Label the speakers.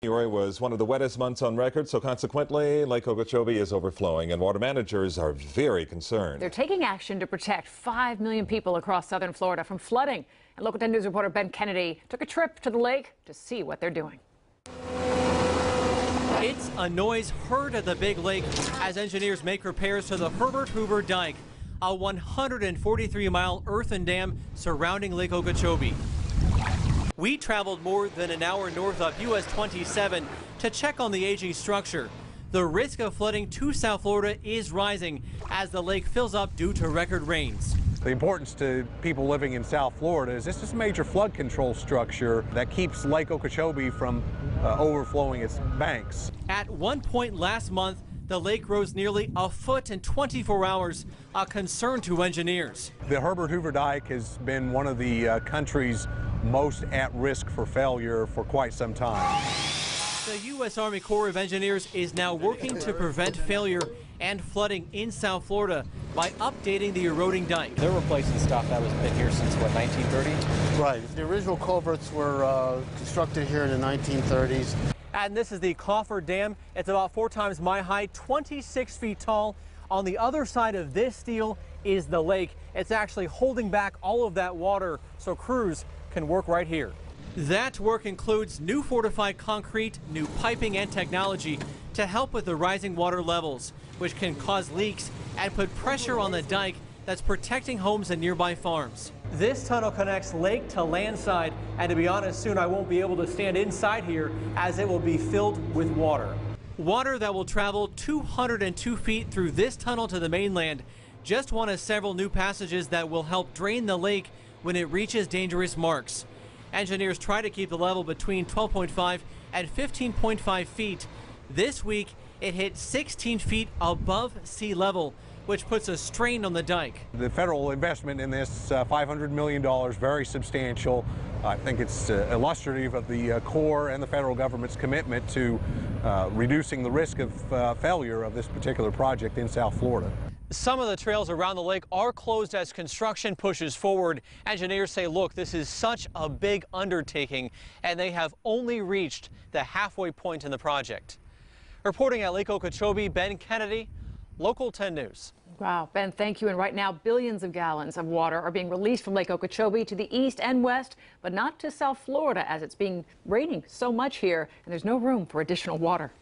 Speaker 1: January was one of the wettest months on record, so consequently, Lake Okeechobee is overflowing, and water managers are very concerned.
Speaker 2: They're taking action to protect 5 million people across southern Florida from flooding. And Local 10 News reporter Ben Kennedy took a trip to the lake to see what they're doing.
Speaker 3: It's a noise heard at the big lake as engineers make repairs to the Herbert Hoover Dike, a 143-mile earthen dam surrounding Lake Okeechobee. We traveled more than an hour north of US 27 to check on the aging structure. The risk of flooding to South Florida is rising as the lake fills up due to record rains.
Speaker 4: The importance to people living in South Florida is this is a major flood control structure that keeps Lake Okeechobee from overflowing its banks.
Speaker 3: At one point last month, the lake rose nearly a foot in 24 hours, a concern to engineers.
Speaker 4: The Herbert Hoover Dike has been one of the country's most at risk for failure for quite some time.
Speaker 3: The U.S. Army Corps of Engineers is now working to prevent failure and flooding in South Florida by updating the eroding dike.
Speaker 5: They're replacing stuff that was been here since, what, 1930?
Speaker 6: Right. The original culverts were constructed here in the 1930s.
Speaker 3: And this is the Coffer Dam. It's about 4 times my height, 26 feet tall. On the other side of this steel is the lake. It's actually holding back all of that water so crews can work right here. That work includes new fortified concrete, new piping and technology to help with the rising water levels, which can cause leaks and put pressure on the dike that's protecting homes and nearby farms. This tunnel connects lake to landside, and to be honest, soon I won't be able to stand inside here as it will be filled with water. Water that will travel 202 feet through this tunnel to the mainland, just one of several new passages that will help drain the lake when it reaches dangerous marks. Engineers try to keep the level between 12.5 and 15.5 feet. This week, it hit 16 feet above sea level, which puts a strain on the dike.
Speaker 4: The federal investment in this, $500 million, very substantial. I think it's illustrative of the Corps and the federal government's commitment to reducing the risk of failure of this particular project in South Florida.
Speaker 3: Some of the trails around the lake are closed as construction pushes forward. Engineers say, look, this is such a big undertaking, and they have only reached the halfway point in the project. Reporting at Lake Okeechobee, Ben Kennedy, Local 10 News.
Speaker 2: Wow, Ben, thank you. And right now, billions of gallons of water are being released from Lake Okeechobee to the east and west, but not to South Florida as it's been raining so much here, and there's no room for additional water.